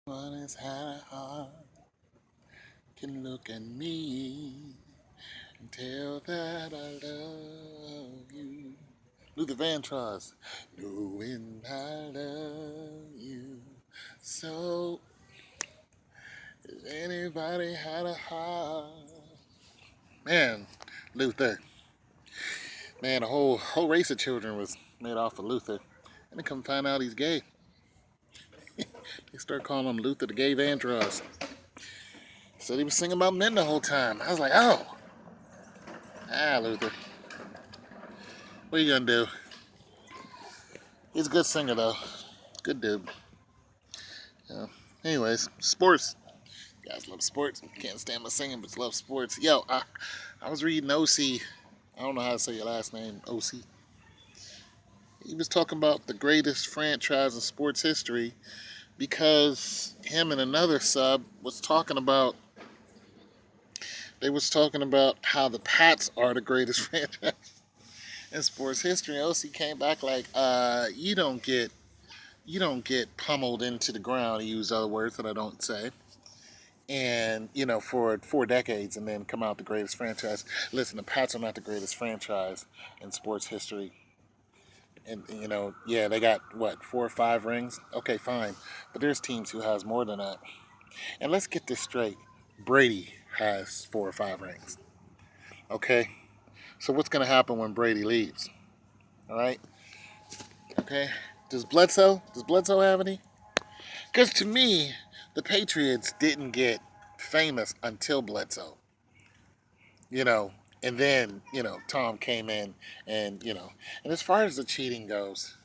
One has had a heart can look at me and tell that I love you. Luther Vandross, knowing I love you. So, if anybody had a heart, man, Luther, man, a whole race of children was made off of Luther, and then come find out he's gay. They start calling him Luther the Gay Vandross. Said he was singing about men the whole time. I was like, oh, Luther, what are you gonna do? He's a good singer though, good dude. Yeah. Anyways, sports. You guys love sports. Can't stand my singing, but love sports. Yo, I was reading OC. I don't know how to say your last name, OC. He was talking about the greatest franchise in sports history because him and another sub was talking about how the Pats are the greatest franchise in sports history. And OC came back like, you don't get pummeled into the ground. He used other words that I don't say. And for 4 decades, and then come out the greatest franchise. Listen, the Pats are not the greatest franchise in sports history. And yeah, they got what, 4 or 5 rings? Okay, fine, but there's teams who has more than that. And let's get this straight: Brady has 4 or 5 rings. Okay, so what's going to happen when Brady leaves? All right, okay. Does Bledsoe have any? Because to me, the Patriots didn't get famous until Bledsoe. you know, and then Tom came in, and and as far as the cheating goes,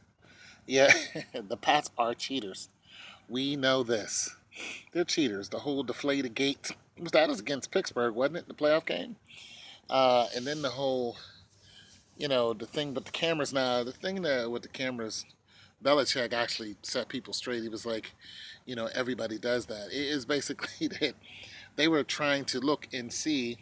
yeah, the Pats are cheaters. We know this. They're cheaters. The whole deflated gate was against Pittsburgh, wasn't it? The playoff game, and then the whole the thing, but the cameras now. The thing that with the cameras, Belichick actually set people straight. He was like, everybody does that. It is basically that they were trying to look and see.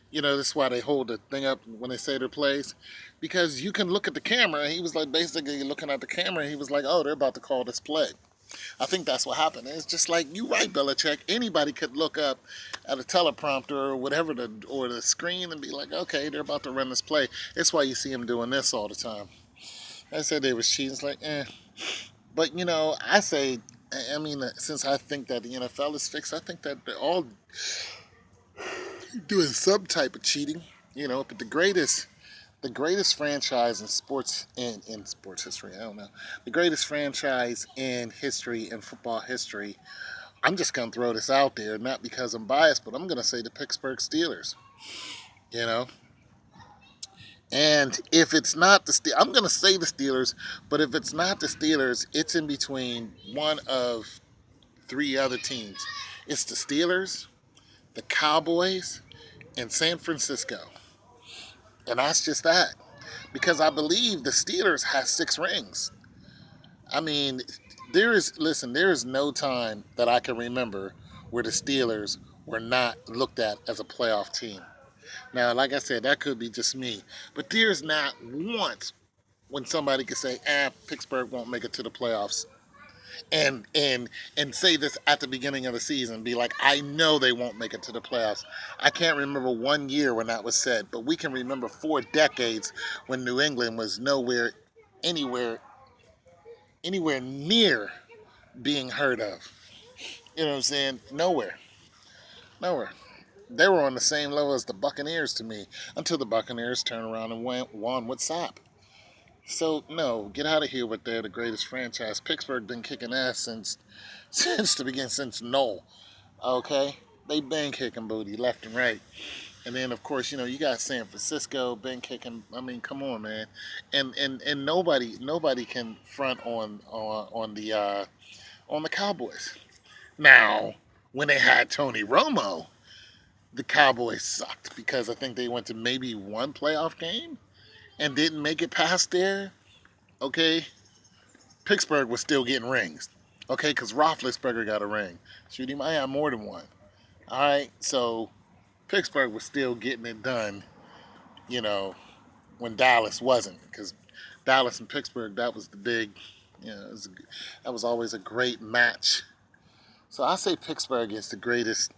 This is why they hold the thing up when they say their plays, because you can look at the camera. He was like basically looking at the camera. And he was like, "Oh, they're about to call this play." I think that's what happened. It's just like you right, Belichick. Anybody could look up at a teleprompter or whatever the screen and be like, "Okay, they're about to run this play." It's why you see him doing this all the time. I said they was cheating. It's like, but I say, I mean, since I think that the NFL is fixed, I think that they're all doing some type of cheating. But the greatest franchise in sports history. I don't know. The greatest franchise in history, in football history. I'm just gonna throw this out there, not because I'm biased, but I'm gonna say the Pittsburgh Steelers. You know, and if it's not I'm gonna say the Steelers, but if it's not the Steelers, it's in between one of three other teams. It's the Steelers, the Cowboys, and San Francisco, and that's just that. Because I believe the Steelers has 6 rings. I mean, there is no time that I can remember where the Steelers were not looked at as a playoff team. Now, like I said, that could be just me, but there's not once when somebody could say, Pittsburgh won't make it to the playoffs. And say this at the beginning of the season, be like, I know they won't make it to the playoffs. I can't remember one year when that was said, but we can remember 4 decades when New England was anywhere, anywhere near being heard of. You know what I'm saying? Nowhere, nowhere. They were on the same level as the Buccaneers to me until the Buccaneers turned around and won with Sop. So no, get out of here with they're the greatest franchise. Pittsburgh been kicking ass since Noel. Okay, they been kicking booty left and right. And then of course you got San Francisco been kicking. I mean, come on, man. And nobody can front on the Cowboys. Now, when they had Tony Romo, the Cowboys sucked because I think they went to maybe one playoff game and didn't make it past there. Okay, Pittsburgh was still getting rings. Okay, because Roethlisberger got a ring. Shoot, he might have more than one. All right, so Pittsburgh was still getting it done. You know, when Dallas wasn't, because Dallas and Pittsburgh, that was the big. You know, that was always a great match. So I say Pittsburgh is the greatest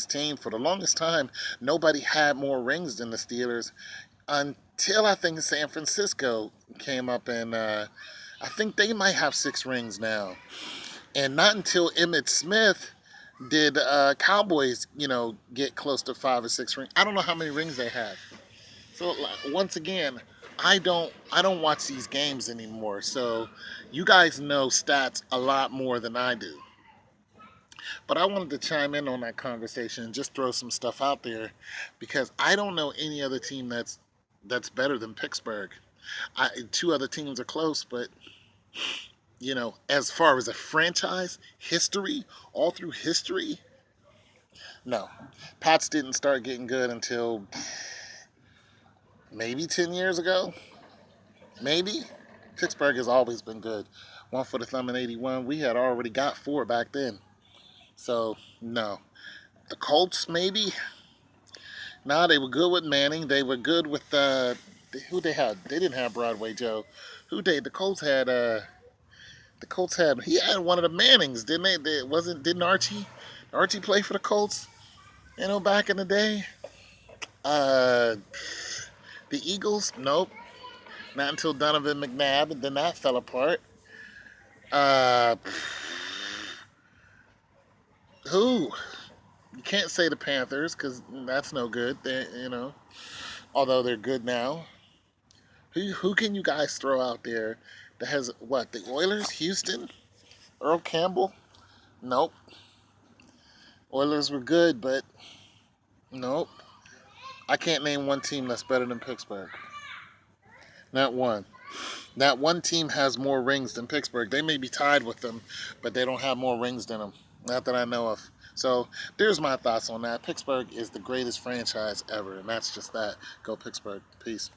team. For the longest time, nobody had more rings than the Steelers until I think San Francisco came up, and I think they might have 6 rings now. And not until Emmitt Smith did Cowboys, get close to 5 or 6 rings. I don't know how many rings they have. So once again, I don't watch these games anymore. So you guys know stats a lot more than I do. But I wanted to chime in on that conversation and just throw some stuff out there because I don't know any other team that's better than Pittsburgh. Two other teams are close, but as far as a franchise history, all through history, no. Pats didn't start getting good until maybe 10 years ago. Maybe. Pittsburgh has always been good. One for the thumb in 81. We had already got 4 back then. So, no. The Colts, maybe. Nah, they were good with Manning. They were good with who they had. They didn't have Broadway Joe. The Colts had he had one of the Mannings, didn't they? Didn't Archie play for the Colts? Back in the day. Uh, the Eagles, nope. Not until Donovan McNabb, and then that fell apart. Uh, who? You can't say the Panthers because that's no good. Although they're good now. Who can you guys throw out there that has what? The Oilers, Houston, Earl Campbell? Nope. Oilers were good, but nope. I can't name one team that's better than Pittsburgh. Not one. Not one team has more rings than Pittsburgh. They may be tied with them, but they don't have more rings than them. Not that I know of. So there's my thoughts on that. Pittsburgh is the greatest franchise ever, and that's just that. Go Pittsburgh. Peace.